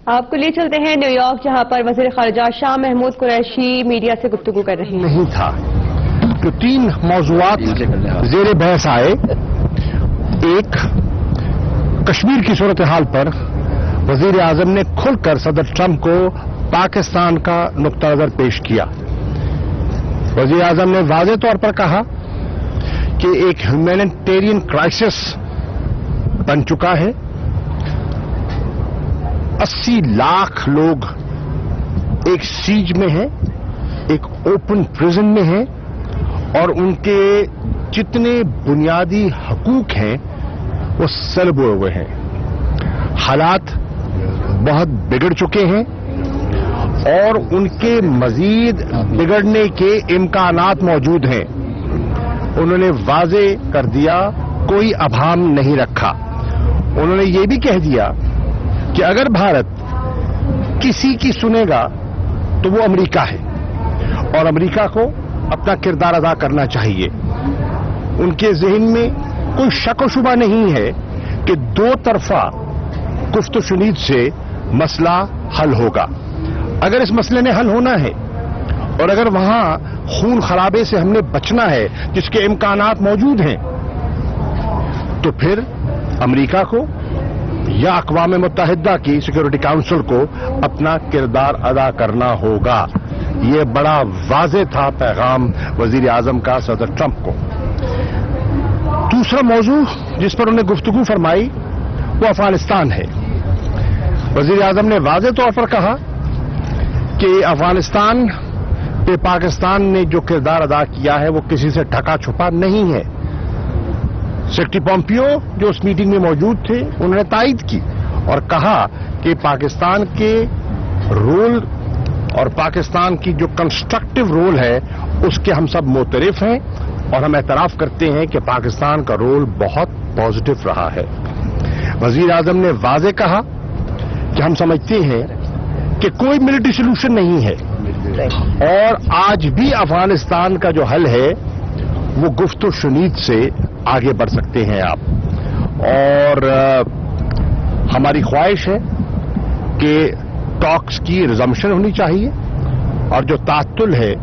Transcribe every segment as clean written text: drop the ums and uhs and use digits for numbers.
آپ کو لے چلتے ہیں نیو یارک، جہاں پر وزیر خارجہ شاہ محمود قریشی میڈیا سے گفتگو کر رہے ہیں۔ نہیں تھا تو 3 موضوعات زیر بحث آئے۔ ایک، کشمیر کی صورتحال پر وزیر اعظم نے کھل کر صدر ٹرمپ کو پاکستان کا نقطہ نظر پیش کیا۔ وزیر اعظم نے واضح طور پر کہا کہ ایک ہیومینیٹیرین کرائسس بن چکا ہے، 80 لاکھ لوگ ایک سیج میں ہیں، ایک اوپن پرزن میں ہیں، اور ان کے جتنے بنیادی حقوق ہیں وہ سلب ہوئے ہیں۔ حالات بہت بگڑ چکے ہیں اور ان کے مزید بگڑنے کے امکانات موجود ہیں۔ انہوں نے واضح کر دیا، کوئی ابہام نہیں رکھا۔ انہوں نے یہ بھی کہہ دیا کہ اگر بھارت کسی کی سنے گا تو وہ امریکہ ہے، اور امریکہ کو اپنا کردار ادا کرنا چاہیے۔ ان کے ذہن میں کوئی شک و شبہ نہیں ہے کہ 2 طرفہ گفت و شنید سے مسئلہ حل ہوگا۔ اگر اس مسئلے نے حل ہونا ہے اور اگر وہاں خون خرابے سے ہم نے بچنا ہے جس کے امکانات موجود ہیں، تو پھر امریکہ کو یا اقوام متحدہ کی سیکورٹی کاؤنسل کو اپنا کردار ادا کرنا ہوگا۔ یہ بڑا واضح تھا پیغام وزیر اعظم کا صدر ٹرمپ کو۔ دوسرا موضوع جس پر انہوں نے گفتگو فرمائی وہ افغانستان ہے۔ وزیر اعظم نے واضح طور پر کہا کہ افغانستان پہ پاکستان نے جو کردار ادا کیا ہے وہ کسی سے ڈھکا چھپا نہیں ہے۔ سیکرٹری پومپیو جو اس میٹنگ میں موجود تھے، انہوں نے تائید کی اور کہا کہ پاکستان کے رول اور پاکستان کی جو کنسٹرکٹیو رول ہے اس کے ہم سب معترف ہیں، اور ہم اعتراف کرتے ہیں کہ پاکستان کا رول بہت پازیٹو رہا ہے۔ وزیر اعظم نے واضح کہا کہ ہم سمجھتے ہیں کہ کوئی ملٹری سولوشن نہیں ہے، اور آج بھی افغانستان کا جو حل ہے وہ گفت و شنید سے آگے بڑھ سکتے ہیں آپ، اور ہماری خواہش ہے کہ ٹاکس کی ریزمپشن ہونی چاہیے، اور جو تعطل ہے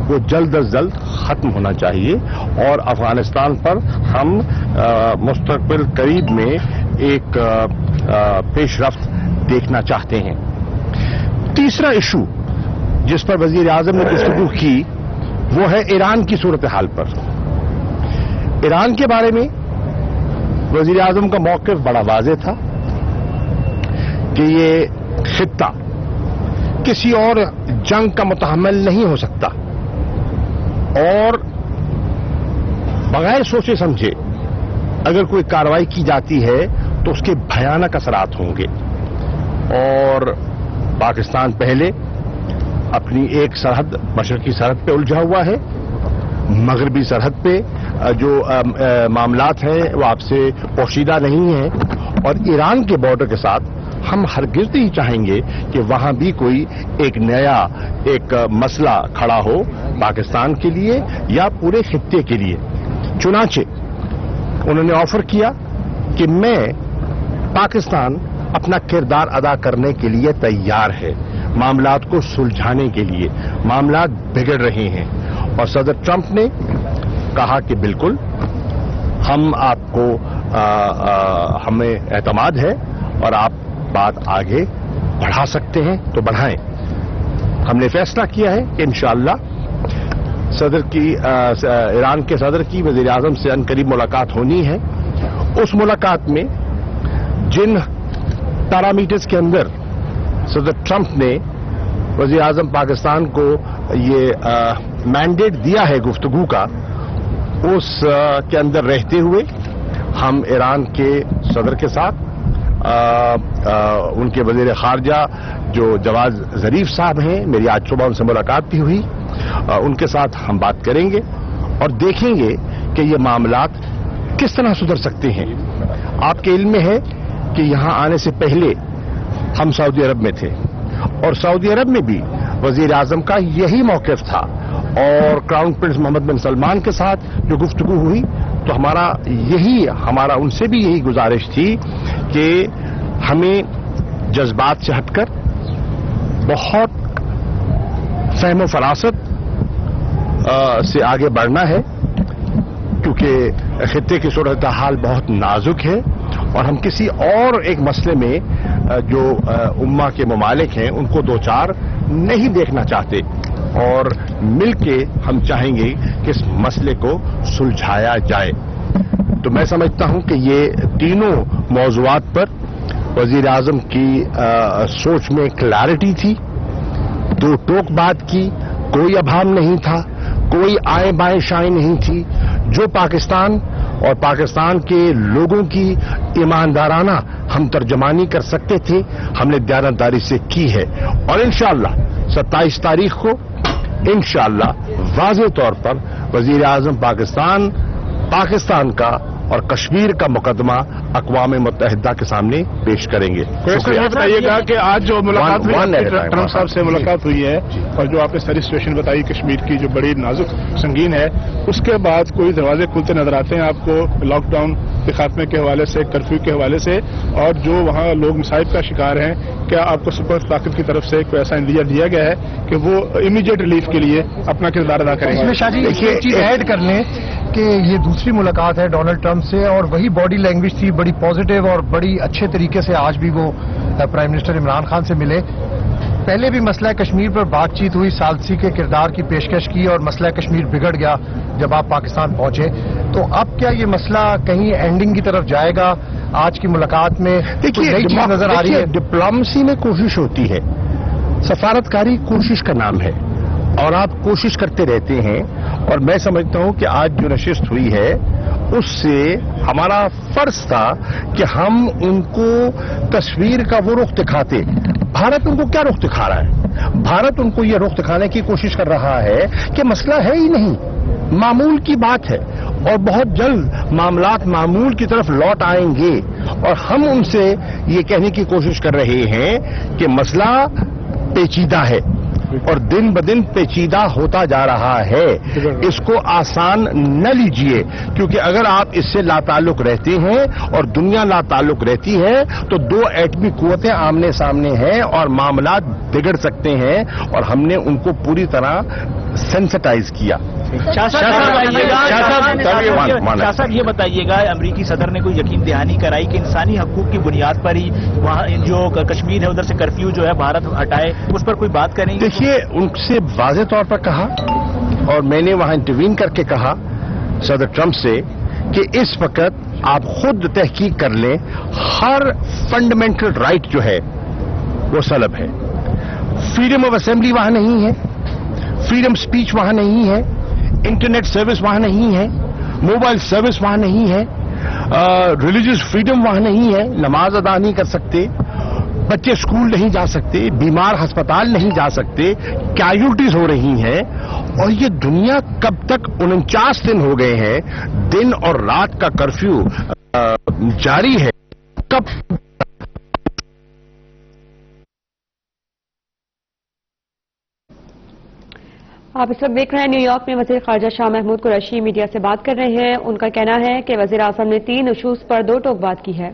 وہ جلد از جلد ختم ہونا چاہیے، اور افغانستان پر ہم مستقبل قریب میں ایک پیش رفت دیکھنا چاہتے ہیں۔ تیسرا ایشو جس پر وزیر اعظم نے گفتگو کی وہ ہے ایران کی صورتحال پر۔ ایران کے بارے میں وزیر اعظم کا موقف بڑا واضح تھا کہ یہ خطہ کسی اور جنگ کا متحمل نہیں ہو سکتا، اور بغیر سوچے سمجھے اگر کوئی کارروائی کی جاتی ہے تو اس کے بھیانک اثرات ہوں گے۔ اور پاکستان پہلے اپنی ایک سرحد، مشرقی سرحد پہ الجھا ہوا ہے، مغربی سرحد پہ جو معاملات ہیں وہ آپ سے پوشیدہ نہیں ہیں، اور ایران کے بارڈر کے ساتھ ہم ہرگز نہیں چاہیں گے کہ وہاں بھی کوئی ایک نیا مسئلہ کھڑا ہو پاکستان کے لیے یا پورے خطے کے لیے۔ چنانچہ انہوں نے آفر کیا کہ پاکستان اپنا کردار ادا کرنے کے لیے تیار ہے، معاملات کو سلجھانے کے لیے۔ معاملات بگڑ رہے ہیں، اور صدر ٹرمپ نے کہا کہ بالکل ہم آپ کو ہمیں اعتماد ہے اور آپ بات آگے بڑھا سکتے ہیں تو بڑھائیں۔ ہم نے فیصلہ کیا ہے کہ انشاءاللہ ایران کے صدر کی وزیر اعظم سے عنقریب ملاقات ہونی ہے۔ اس ملاقات میں جن پیرامیٹرز کے اندر صدر ٹرمپ نے وزیر اعظم پاکستان کو یہ مینڈیٹ دیا ہے گفتگو کا، اس کے اندر رہتے ہوئے ہم ایران کے صدر کے ساتھ ان کے وزیر خارجہ جو جواد ظریف صاحب ہیں، میری آج صبح ان سے ملاقات بھی ہوئی، ان کے ساتھ ہم بات کریں گے اور دیکھیں گے کہ یہ معاملات کس طرح سدھر سکتے ہیں۔ آپ کے علم میں ہے کہ یہاں آنے سے پہلے ہم سعودی عرب میں تھے، اور سعودی عرب میں بھی وزیر اعظم کا یہی موقف تھا، اور کراؤن پرنس محمد بن سلمان کے ساتھ جو گفتگو ہوئی تو ہمارا ان سے بھی یہی گزارش تھی کہ ہمیں جذبات سے ہٹ کر बहुत फहम फरासत से आगे बढ़ना है, क्योंकि खित्ते की सूरत हाल बहुत नाजुक है और हम किसी और एक मसले में जो उम्मा के ममालिक हैं उनको दो चार नहीं देखना चाहते, और मिलके हम चाहेंगे कि इस मसले को सुलझाया जाए। तो मैं समझता हूं कि ये तीनों मौज़ूआत पर वज़ीर आज़म की सोच में क्लैरिटी थी, दो टोक बात की, कोई अभाव नहीं था, कोई आए बाएं शाएं नहीं थी। जो पाकिस्तान और पाकिस्तान के लोगों की ईमानदाराना हम तर्जमानी कर सकते थे, हमने दयानतदारी से की है, और इंशाअल्लाह 27 तारीख को इंशाअल्लाह वाज़ेह तौर पर वज़ीर आज़म पाकिस्तान का और कश्मीर का मुकदमा अक़वाम मुत्तहिदा के सामने पेश करेंगे। बताइएगा कि आज जो मुलाकात हुई ट्रंप साहब से मुलाकात हुई है और जो आपने सारी सिचुएशन बताई कश्मीर की जो बड़ी नाजुक संगीन है, उसके बाद कोई दरवाजे खुलते नजर आते हैं आपको लॉकडाउन के खात्मे के हवाले से, कर्फ्यू के हवाले से, और जो वहाँ लोग मुसाइब का शिकार हैं, क्या आपको सुपर ताकत की तरफ से कोई ऐसा इंतजार दिया गया है कि वो इमीडिएट रिलीफ के लिए अपना किरदार अदा करेंगे? इसमें शाह जी एक चीज ऐड कर लें कि ये दूसरी मुलाकात है डोनाल्ड ट्रंप से, और वही बॉडी लैंग्वेज थी बड़ी पॉजिटिव और बड़ी अच्छे तरीके से आज भी वो प्राइम मिनिस्टर इमरान खान से मिले। पहले भी मसला कश्मीर पर बातचीत हुई, सालसी के किरदार की पेशकश की और मसला कश्मीर बिगड़ गया जब आप पाकिस्तान पहुंचे। तो अब क्या ये मसला कहीं एंडिंग की तरफ जाएगा? आज की मुलाकात में देखिए नई चीज नजर आ रही है। डिप्लोमेसी में कोशिश होती है, सफारतकारी कोशिश का नाम है, और आप कोशिश करते रहते हैं, और मैं समझता हूं कि आज जो नशिस्त हुई है उससे हमारा फर्ज था कि हम उनको तस्वीर का वो रुख दिखाते। भारत उनको क्या रुख दिखा रहा है? भारत उनको ये रुख दिखाने की कोशिश कर रहा है कि मसला है ही नहीं, मामूल की बात है, और बहुत जल्द मामलात मामूल की तरफ लौट आएंगे। और हम उनसे ये कहने की कोशिश कर रहे हैं कि मसला पेचीदा है और दिन ब दिन पेचीदा होता जा रहा है, इसको आसान न लीजिए, क्योंकि अगर आप इससे लाताल्लुक रहते हैं और दुनिया लाताल्लुक रहती है तो दो एटमी कुव्वतें आमने सामने हैं और मामलात बिगड़ सकते हैं, और हमने उनको पूरी तरह सेंसिटाइज किया। शाह साहब ये बताइएगा, अमरीकी सदर ने कोई यकीन दहानी कराई कि इंसानी हकूक की बुनियाद पर ही वहाँ जो कश्मीर है उधर से कर्फ्यू जो है भारत हटाए, उस पर कोई बात करेंगे? देखिए, उनसे वाज़ेह तौर पर कहा, और मैंने वहां इंटरवीन करके कहा सदर ट्रंप से कि इस वक्त आप खुद तहकीक कर लें, हर फंडामेंटल राइट जो है वो सलब है। फ्रीडम ऑफ असेंबली वहां नहीं है, फ्रीडम स्पीच वहां नहीं है, इंटरनेट सर्विस वहां नहीं है, मोबाइल सर्विस वहां नहीं है, रिलीजियस फ्रीडम वहां नहीं है, नमाज अदा नहीं कर सकते, बच्चे स्कूल नहीं जा सकते, बीमार अस्पताल नहीं जा सकते, कैजुअल्टीज हो रही हैं। और ये दुनिया कब तक 49 दिन हो गए हैं दिन और रात का कर्फ्यू जारी है, कब? आप इस वक्त देख रहे हैं न्यूयॉर्क में वज़ीर ख़ारजा शाह महमूद कुरैशी मीडिया से बात कर रहे हैं। उनका कहना है कि वज़ीर आज़म ने 3 इशूज़ पर 2 टोक बात की है।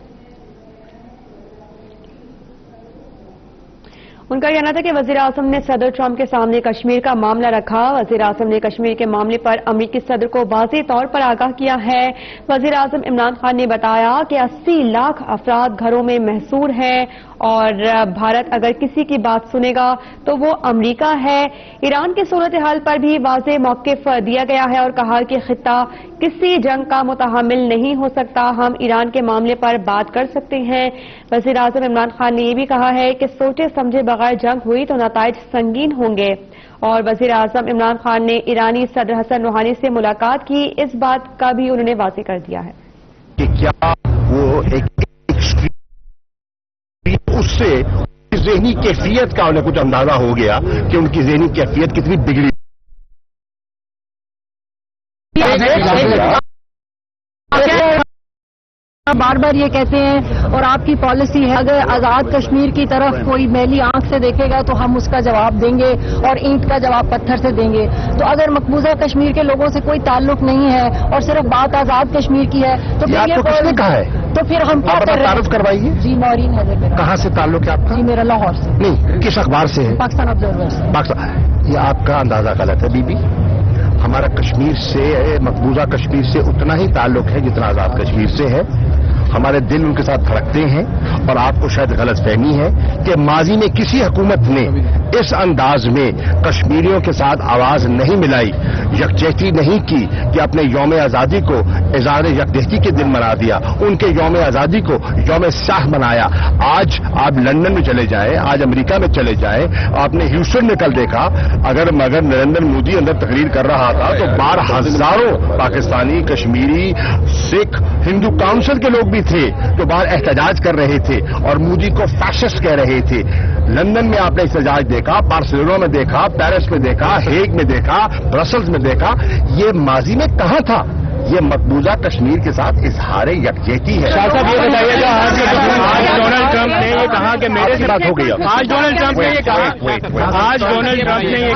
उनका कहना था कि वज़ीर आज़म ने सदर ट्रंप के सामने कश्मीर का मामला रखा। वज़ीर आज़म ने कश्मीर के मामले पर अमरीकी सदर को वाज़ेह तौर पर आगाह किया है। वज़ीर आज़म इमरान खान ने बताया कि 80 लाख अफराद घरों में महसूर हैं और भारत अगर किसी की बात सुनेगा तो वो अमरीका है। ईरान की सूरत हाल पर भी वाज़ेह मौक़िफ़ दिया गया है और कहा कि खित्ता किसी जंग का मुतहम्मिल नहीं हो सकता, हम ईरान के मामले पर बात कर सकते हैं। वज़ीर आज़म इमरान खान ने यह भी कहा है कि सोचे समझे बगैर जंग हुई तो नताइज संगीन होंगे। और वज़ीर आज़म इमरान खान ने ईरानी सदर हसन रूहानी से मुलाकात की, इस बात का भी उन्होंने वाज़ेह कर दिया है कि क्या वो एक उससे ज़हनी कैफियत का उन्हें कुछ अंदाजा हो गया कि उनकी ज़हनी कैफियत कितनी बिगड़ी। बार बार ये कहते हैं और आपकी पॉलिसी है, अगर आज़ाद कश्मीर की तरफ कोई मैली आंख से देखेगा तो हम उसका जवाब देंगे और ईंट का जवाब पत्थर से देंगे। तो अगर मकबूजा कश्मीर के लोगों से कोई ताल्लुक नहीं है और सिर्फ बात आज़ाद कश्मीर की है तो फिर आपको किसने कहा है? तो फिर हम क्या कर रहे तारुफ करवाइए। जी, नौरीन हैदर मेरा। कहाँ से ताल्लुक है आपका? जी, मेरा लाहौर से। नहीं, किस अखबार से है? पाकिस्तान ऑब्जर्वर से। पाकिस्तान। ये आपका अंदाजा गलत है बीबी। हमारा कश्मीर से, मकबूजा कश्मीर से उतना ही ताल्लुक है जितना आजाद कश्मीर से है। हमारे दिल उनके साथ धड़कते हैं और आपको शायद गलतफहमी है कि माजी में किसी हुकूमत ने इस अंदाज में कश्मीरियों के साथ आवाज नहीं मिलाई, यकजहती नहीं की कि अपने यौम आज़ादी को इज़हार यकजहती के दिन मना दिया, उनके यौम आज़ादी को यौम शाह मनाया। आज आप लंदन में चले जाएं, आज अमेरिका में चले जाएं, आपने ह्यूस्टन में कल देखा, अगर नरेंद्र मोदी अंदर तकरीर कर रहा था तो 12,000 पाकिस्तानी, कश्मीरी, सिख, हिंदू काउंसिल के लोग भी थे जो बाहर एहतजाज कर रहे थे और मोदी को फैशिस्ट कह रहे थे। लंदन में आपने एहतजाज देखा, बार्सिलोना में देखा, पेरिस में देखा, हेग में देखा, ब्रसल्स में देखा। ये माजी में कहां था? ये मकबूजा कश्मीर के साथ इजहार यकजहती है। शाह साहब ये बताइएगा, आज डोनाल्ड ट्रंप ने ये कहा कि मेरे से बात हो गई। आज डोनाल्ड ट्रंप ने ये कहा, आज डोनाल्ड ट्रंप ने ये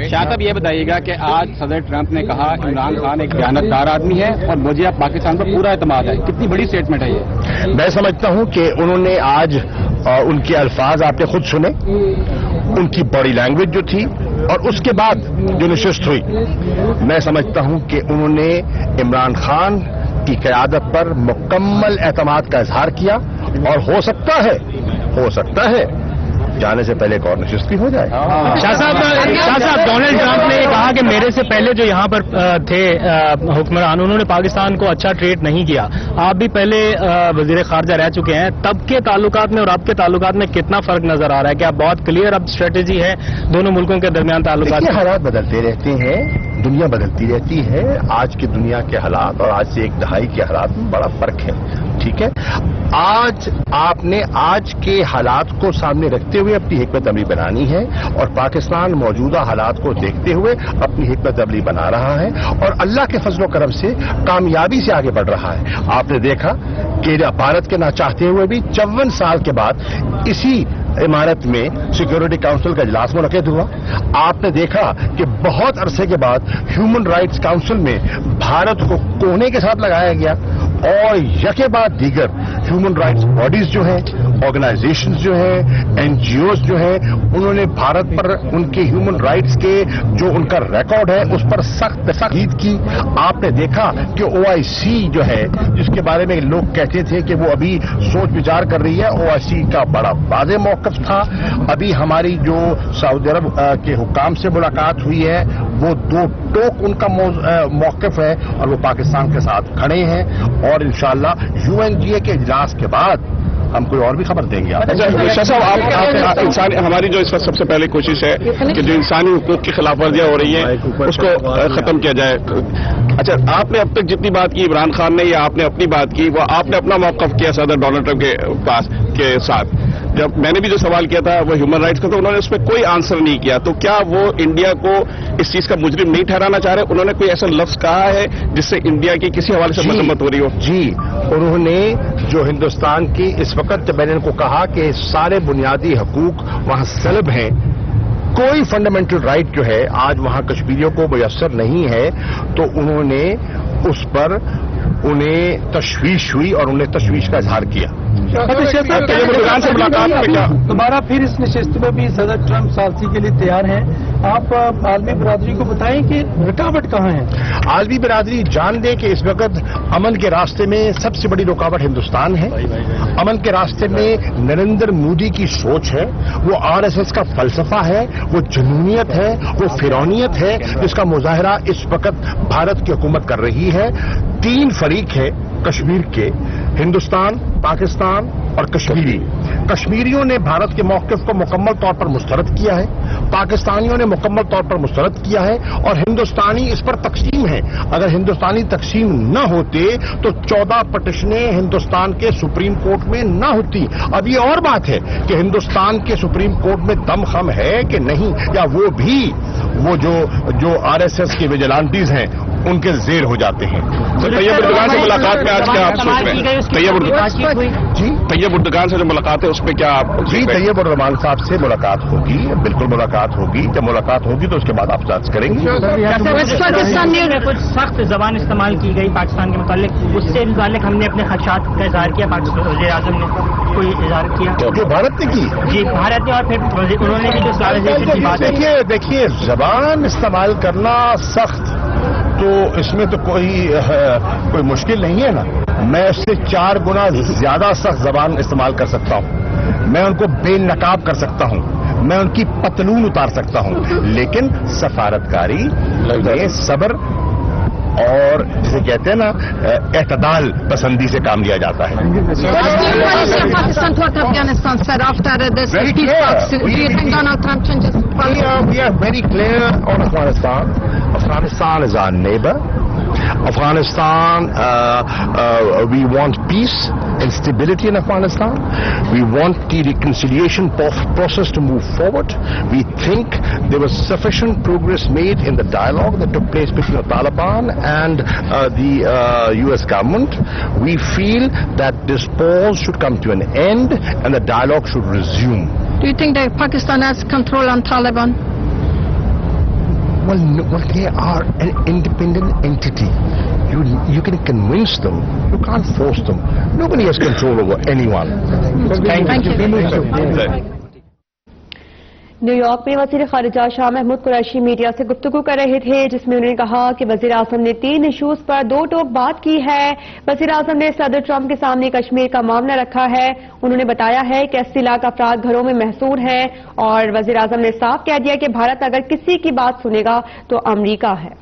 शाह साहब ये बताइएगा कि आज सदर ट्रंप ने कहा इमरान खान एक दयानतदार आदमी है और मुझे अब पाकिस्तान पर पूरा एतमाद है। कितनी बड़ी स्टेटमेंट है ये? मैं समझता हूं कि उन्होंने आज उनके अल्फाज आपने खुद सुने, उनकी बॉडी लैंग्वेज जो थी और उसके बाद जो नशिस्त हुई, मैं समझता हूं कि उन्होंने इमरान खान की क़यादत पर मुकम्मल एतमाद का इजहार किया और हो सकता है जाने से पहले एक और नशिस्त भी हो जाए। शाह साहब डोनाल्ड ट्रंप ने ये कहा कि मेरे से पहले जो यहाँ पर थे हुक्मरान, उन्होंने पाकिस्तान को अच्छा ट्रीट नहीं किया। आप भी पहले वजीर खारजा रह चुके हैं, तब के ताल्लुकात में और अब के ताल्लुकात में कितना फर्क नजर आ रहा है? क्या बहुत क्लियर अब स्ट्रेटेजी है दोनों मुल्कों के दरमियान ताल्लुकात? हालात बदलते रहते हैं, दुनिया बदलती रहती है। आज की दुनिया के हालात और आज से एक दहाई के हालात में बड़ा फर्क है, ठीक है। आज आपने आज के हालात को सामने रखते हुए अपनी हिकमत अमली बनानी है और पाकिस्तान मौजूदा हालात को देखते हुए अपनी हिकमत अमली बना रहा है और अल्लाह के फजल करम से कामयाबी से आगे बढ़ रहा है। आपने देखा कि भारत के ना चाहते हुए भी 54 साल के बाद इसी इमारत में सिक्योरिटी काउंसिल का इजलास मुनक्किद हुआ। आपने देखा कि बहुत अरसे के बाद ह्यूमन राइट्स काउंसिल में भारत को कोने के साथ लगाया गया और यके बाद दीगर ह्यूमन राइट्स बॉडीज जो हैं, ऑर्गेनाइजेशंस जो हैं, एनजीओज जो हैं, उन्होंने भारत पर उनके ह्यूमन राइट्स के जो उनका रिकॉर्ड है उस पर सख्त तकीद की। आपने देखा कि ओआईसी जो है, जिसके बारे में लोग कहते थे कि वो अभी सोच विचार कर रही है, ओआईसी का बड़ा वाज़ेह मौक़िफ़ था। अभी हमारी जो सऊदी अरब के हुक्काम से मुलाकात हुई है वो दो टोक उनका मौक़िफ़ है और वो पाकिस्तान के साथ खड़े हैं और इंशाअल्लाह यूएनजीए के इजलास के बाद हम कोई और भी खबर देंगे। शाह साहब, आप इंसानी, हमारी जो इस वक्त सबसे पहले कोशिश है कि जो इंसानी हुकूक की खिलाफ वर्जियां हो रही है उसको खत्म किया जाए। अच्छा, आपने अब तक जितनी बात की इमरान खान ने या आपने अपनी बात की, वो आपने अपना मौक़िफ़ किया सदर डोनाल्ड ट्रंप के पास के साथ। जब मैंने भी जो सवाल किया था वो ह्यूमन राइट्स का, तो उन्होंने उस पर कोई आंसर नहीं किया। तो क्या वो इंडिया को इस चीज का मुजरिम नहीं ठहराना चाह रहे? उन्होंने कोई ऐसा लफ्ज कहा है जिससे इंडिया की किसी हवाले से मजम्मत हो रही हो? जी, उन्होंने जो हिंदुस्तान की इस वक्त मैंने उनको कहा कि सारे बुनियादी हकूक वहां सलब हैं, कोई फंडामेंटल राइट जो है आज वहां कश्मीरियों को मुयस्सर नहीं है, तो उन्होंने उस पर उन्हें तशवीश हुई और उन्हें तशवीश का इजहार किया। से मुलाकात में क्या दोबारा फिर इस नशिस्त में भी सदर ट्रंप सालसी के लिए तैयार हैं? आप आलमी बरादरी को बताएं कि रुकावट कहाँ है? आलमी बरादरी जान दे कि इस वक्त अमन के रास्ते में सबसे बड़ी रुकावट हिंदुस्तान है। अमन के रास्ते में नरेंद्र मोदी की सोच है, वो आरएसएस का फलसफा है, वो जुनूनियत है, वो फिरौनियत है जिसका मुजाहरा इस वक्त भारत की हुकूमत कर रही है। 3 फरीक है कश्मीर के, हिंदुस्तान, पाकिस्तान और कश्मीरी। कश्मीरियों ने भारत के मौक़िफ़ को मुकम्मल तौर पर मुस्तरद किया है, पाकिस्तानियों ने मुकम्मल तौर पर मुस्तरद किया है और हिंदुस्तानी इस पर तकसीम है। अगर हिंदुस्तानी तकसीम न होते तो 14 पटिशनें हिंदुस्तान के सुप्रीम कोर्ट में न होती। अब ये और बात है कि हिंदुस्तान के सुप्रीम कोर्ट में दमखम है कि नहीं, या वो भी जो आरएसएस के विजिलेंटीज हैं ان کے زیر ہو جاتے ہیں. طیب اردگان سے ملاقات میں آج کیا آپ سوچ رہے ہیں؟ طیب اردگان سے جو ملاقات ہے اس پہ کیا آپ؟ جی, طیب الرحمان صاحب سے ملاقات ہوگی, بالکل ملاقات ہوگی. جب ملاقات ہوگی تو اس کے بعد آپ جانچ کریں گے. پاکستان میں کچھ سخت زبان استعمال کی گئی پاکستان کے متعلق, اس سے متعلق ہم نے اپنے خدشات کا اظہار کیا. وزیر اعظم نے کوئی اظہار کیا جو بھارت نے کی؟ جی بھارت نے, اور پھر انہوں نے بھی جو سازش کی بات ہے. دیکھیے زبان استعمال کرنا سخت تو اس میں تو کوئی مشکل نہیں ہے نا. میں اس سے 4 گنا زیادہ سخت زبان استعمال کر سکتا ہوں. میں ان کو بے نقاب کر سکتا ہوں, میں ان کی پتلون اتار سکتا ہوں, لیکن سفارتکاری میں صبر اور جسے کہتے ہیں نا اعتدال پسندی سے کام لیا جاتا ہے. Pakistan to Afghanistan said after this peace talks, do you think Donald Trump changes policy? We are very clear on Afghanistan. Afghanistan is our neighbor. Afghanistan, we want peace and stability in Afghanistan. We want the reconciliation process to move forward. We think there was sufficient progress made in the dialogue that took place between the Taliban and the US government. We feel that this pause should come to an end and the dialogue should resume. Do you think that Pakistan has control on Taliban? Well, they are an independent entity. You can convince them. You can't force them. Nobody has control over anyone. Thank you. New York میں وزیر خارجہ Shah Mahmood Qureshi media سے گفتگو کر رہے تھے, جس میں انہوں نے کہا کہ وزیر اعظم نے 3 ایشوز پر 2 ٹوک بات کی ہے. وزیر اعظم نے صدر ٹرمپ کے سامنے کشمیر کا معاملہ رکھا ہے. انہوں نے بتایا ہے کہ 80 لاکھ افراد گھروں میں محصور ہیں, اور وزیر اعظم نے صاف کہہ دیا کہ بھارت اگر کسی کی بات سنے گا تو امریکہ ہے.